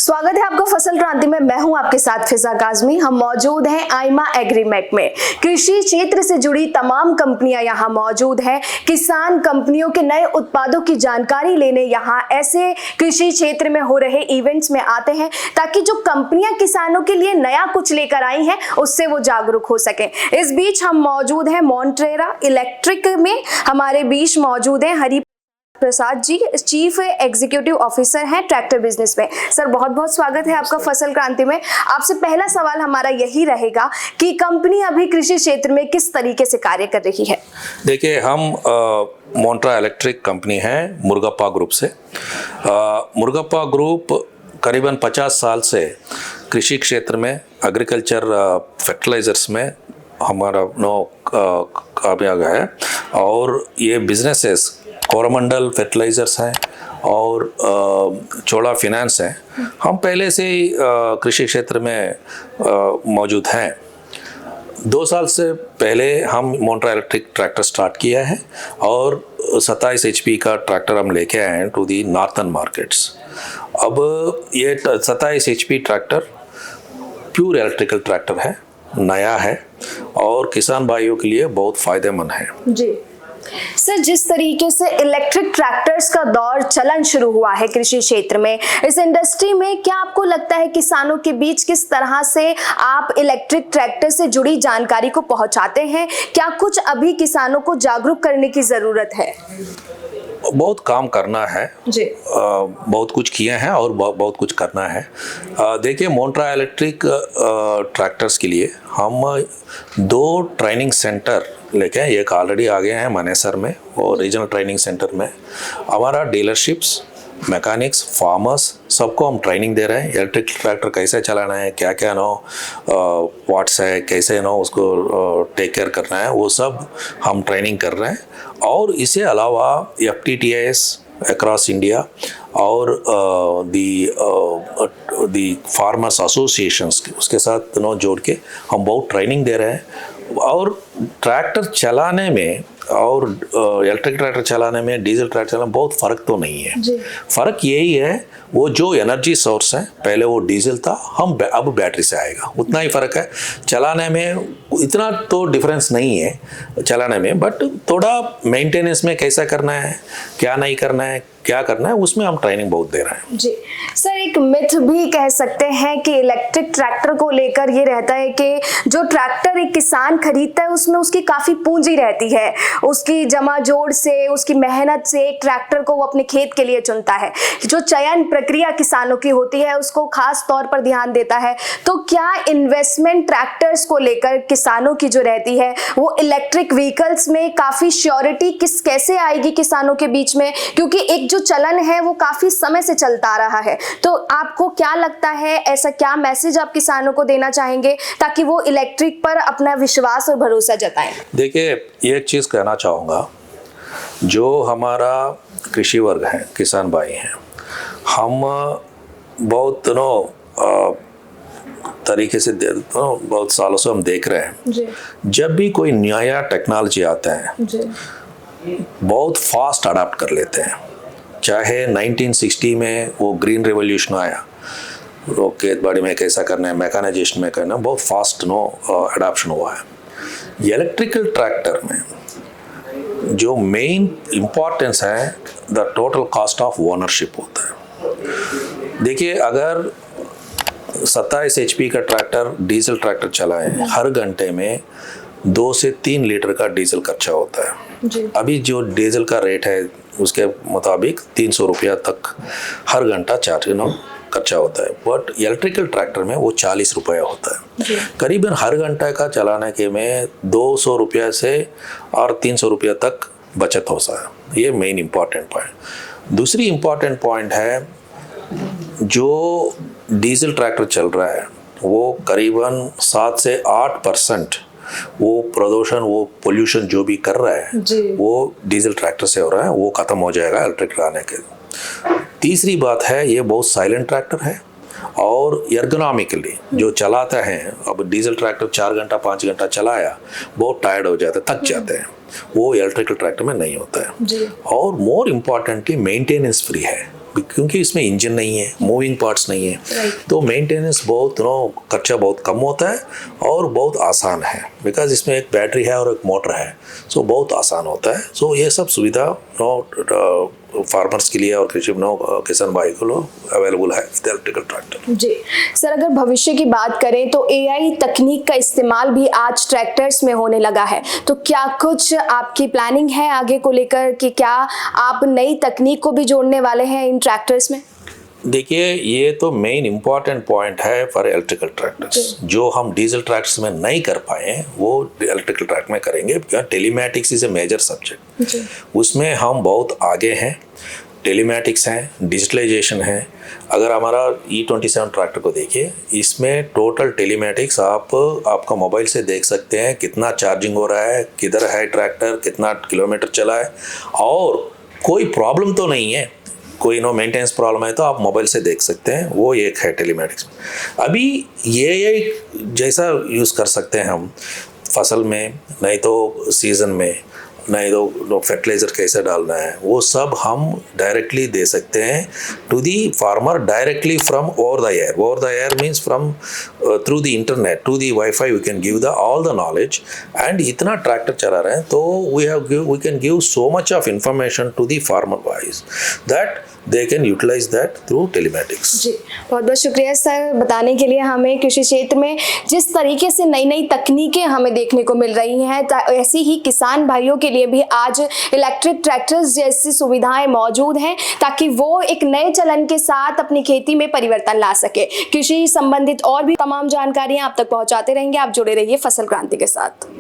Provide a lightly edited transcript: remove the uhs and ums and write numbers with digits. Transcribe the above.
स्वागत है आपका फसल क्रांति में। मैं हूं आपके साथ फिजा काजमी। हम मौजूद हैं आइमा एग्रीमेक में। कृषि क्षेत्र से जुड़ी तमाम कंपनियां यहां मौजूद हैं। किसान कंपनियों के नए उत्पादों की जानकारी लेने यहां ऐसे कृषि क्षेत्र में हो रहे इवेंट्स में आते हैं ताकि जो कंपनियां किसानों के लिए नया कुछ लेकर आई हैं उससे वो जागरूक हो सके। इस बीच हम मौजूद हैं मोन्टेरा इलेक्ट्रिक में। हमारे बीच मौजूद हैं Hari Prasad ji, chief executive officer हैं ट्रैक्टर बिजनेस में। सर बहुत बहुत स्वागत है आपका फसल क्रांति में। आपसे पहला सवाल हमारा यही रहेगा कि कंपनी अभी कृषि क्षेत्र में किस तरीके से कार्य कर रही है? देखिए, हम मोन्टेरा इलेक्ट्रिक कंपनी है मुरुगप्पा ग्रुप से। मुरुगप्पा ग्रुप करीबन 50 साल से कृषि क्षेत्र में एग्रीकल्चर फर्टिलाइजर्स में हमारा कामयाब है और ये बिजनेसेस कोरोमंडल फर्टिलाइजर्स हैं और चोला फाइनेंस हैं। हम पहले से ही कृषि क्षेत्र में मौजूद हैं। 2 साल से पहले हम मोन्टेरा इलेक्ट्रिक ट्रैक्टर स्टार्ट किया है और 27 HP का ट्रैक्टर हम लेके आए हैं टू दी नॉर्थन मार्केट्स। अब ये 27 HP tractor pure electrical tractor है, नया है और किसान भाइयों के लिए बहुत फ़ायदेमंद है जी। सर जिस तरीके से इलेक्ट्रिक ट्रैक्टर्स का दौर चलन शुरू हुआ है कृषि क्षेत्र में, इस इंडस्ट्री में क्या आपको लगता है किसानों के बीच किस तरह से आप इलेक्ट्रिक ट्रैक्टर से जुड़ी जानकारी को पहुंचाते हैं? क्या कुछ अभी किसानों को जागरूक करने की जरूरत है? बहुत काम करना है जी। बहुत कुछ किए हैं और बहुत कुछ करना है। देखिए, मोन्टेरा इलेक्ट्रिक ट्रैक्टर्स के लिए हम 2 ट्रेनिंग सेंटर लेके हैं। एक ऑलरेडी आ गए हैं मनेसर में और रीजनल ट्रेनिंग सेंटर में। हमारा डीलरशिप्स, मैकेनिक्स, फार्मर्स सबको हम ट्रेनिंग दे रहे हैं। इलेक्ट्रिक ट्रैक्टर कैसे चलाना है, क्या क्या वाट्स है, कैसे उसको टेक केयर करना है, वो सब हम ट्रेनिंग कर रहे हैं। और इसके अलावा FTTIS अक्रॉस इंडिया और दी फार्मर्स एसोसिएशंस उसके साथ जोड़ के हम बहुत ट्रेनिंग दे रहे हैं। और ट्रैक्टर चलाने में और इलेक्ट्रिक ट्रैक्टर चलाने में डीजल ट्रैक्टर चलाने में बहुत फ़र्क तो नहीं है। फ़र्क यही है, वो जो एनर्जी सोर्स है पहले वो डीजल था, हम अब बैटरी से आएगा, उतना ही फ़र्क है। चलाने में इतना तो डिफरेंस नहीं है चलाने में, बट थोड़ा मेंटेनेंस में कैसा करना है, क्या नहीं करना है, क्या करना है, उसमें हम ट्रेनिंग बहुत दे रहे हैं जी। सर एक मिथ भी कह सकते हैं कि इलेक्ट्रिक ट्रैक्टर को लेकर ये रहता है कि जो ट्रैक्टर एक किसान खरीदता है उसमें उसकी काफ़ी पूंजी रहती है, उसकी जमा जोड़ से, उसकी मेहनत से एक ट्रैक्टर को वो अपने खेत के लिए चुनता है। जो चयन प्रक्रिया किसानों की होती है उसको खास तौर पर ध्यान देता है। तो क्या इन्वेस्टमेंट ट्रैक्टर्स को लेकर किसानों की जो रहती है वो इलेक्ट्रिक व्हीकल्स में काफ़ी श्योरिटी कैसे आएगी किसानों के बीच में? क्योंकि एक जो चलन है वो काफी समय से चलता आ रहा है। तो आपको क्या लगता है, ऐसा क्या मैसेज आप किसानों को देना चाहेंगे ताकि वो इलेक्ट्रिक पर अपना विश्वास और भरोसा जताएं? देखिए, एक चीज़ कहना चाहूँगा, जो हमारा कृषि वर्ग है, किसान भाई हैं, हम बहुत तरीके से बहुत सालों से हम देख रहे हैं, जब भी कोई नया टेक्नोलॉजी आता है बहुत फास्ट अडाप्ट कर लेते हैं। चाहे 1960 में वो ग्रीन रेवोल्यूशन आया, वो खेत बाड़ी में कैसा करना है, मैकेनाइजेशन में करना, बहुत फास्ट अडाप्शन हुआ है। इलेक्ट्रिकल ट्रैक्टर में जो मेन इम्पॉर्टेंस है the total cost of ownership होता है। देखिए, अगर 27 HP का ट्रैक्टर डीजल ट्रैक्टर चलाएं, हर घंटे में 2 से 3 लीटर का डीजल खर्चा होता है। अभी जो डीजल का रेट है उसके मुताबिक 300 रुपया तक हर घंटा खर्चा होता है, बट इलेक्ट्रिकल ट्रैक्टर में वो 40 रुपया होता है। करीबन हर घंटा का चलाने के में 200 रुपया से और 300 रुपया तक बचत हो सकता है। ये मेन इम्पॉर्टेंट पॉइंट। दूसरी इम्पॉर्टेंट पॉइंट है, जो डीजल ट्रैक्टर चल रहा है वो करीबन 7 से 8% वो प्रदूषण, वो पोल्यूशन जो भी कर रहा है वो डीजल ट्रैक्टर से हो रहा है, वो ख़त्म हो जाएगा इलेक्ट्रिक आने के। तीसरी बात है, ये बहुत साइलेंट ट्रैक्टर है और एर्गोनॉमिकली जो चलाता है, अब डीजल ट्रैक्टर 4 घंटा 5 घंटा चलाया बहुत टायर्ड हो जाते, थक जाते हैं, वो इलेक्ट्रिकल ट्रैक्टर में नहीं होता है। और मोर इम्पॉर्टेंटली मेंटेनेंस फ्री है। क्योंकि इसमें इंजन नहीं है, मूविंग पार्ट्स नहीं है, तो मेंटेनेंस बहुत खर्चा बहुत कम होता है और बहुत आसान है, बिकॉज इसमें एक बैटरी है और एक मोटर है, सो बहुत आसान होता है। सो ये सब सुविधा फार्मर्स के लिए और कृषि किसान भाई को अवेलेबल है इलेक्ट्रिकल ट्रैक्टर। जी सर, अगर भविष्य की बात करें तो एआई तकनीक का इस्तेमाल भी आज ट्रैक्टर्स में होने लगा है, तो क्या कुछ आपकी प्लानिंग है आगे को लेकर कि क्या आप नई तकनीक को भी जोड़ने वाले हैं इन ट्रैक्टर्स में? देखिए, ये तो मेन इम्पॉर्टेंट पॉइंट है फॉर इलेक्ट्रिकल ट्रैक्टर्स, जो हम डीजल ट्रैक्टर्स में नहीं कर पाए वो इलेक्ट्रिकल ट्रैक में करेंगे, क्योंकि telematics is a major subject, उसमें हम बहुत आगे हैं। टेलीमैटिक्स हैं, डिजिटलाइजेशन है। अगर हमारा E27 ट्रैक्टर को देखिए, इसमें टोटल टेलीमैटिक्स आपका मोबाइल से देख सकते हैं, कितना चार्जिंग हो रहा है, किधर है ट्रैक्टर, कितना किलोमीटर चला है, और कोई प्रॉब्लम तो नहीं है, कोई मेंटेनेंस प्रॉब्लम है तो आप मोबाइल से देख सकते हैं, वो एक है टेलीमैटिक्स में। अभी ये जैसा यूज़ कर सकते हैं हम फसल में, नहीं तो सीज़न में, नहीं तो फर्टिलाइज़र कैसे डालना है, वो सब हम डायरेक्टली दे सकते हैं to the farmer directly from over the air. Over the air means from through the internet to the WiFi we can give the all the knowledge. And इतना ट्रैक्टर चला रहे हैं तो we can give so much of information to the farmer wise that they can utilize that through telematics। जी बहुत बहुत शुक्रिया sir बताने के लिए। हमें कृषि क्षेत्र में जिस तरीके से नई नई तकनीकें हमें देखने को मिल रही हैं, ऐसी ही किसान भाइयों के लिए भी आज इलेक्ट्रिक ट्रैक्टर्स जैसी सुविधाएं मौजूद हैं, ताकि वो एक नए चलन के साथ अपनी खेती में परिवर्तन ला सके। कृषि संबंधित और भी तमाम जानकारियां आप तक पहुंचाते रहेंगे। आप जुड़े रहिए फसल क्रांति के साथ।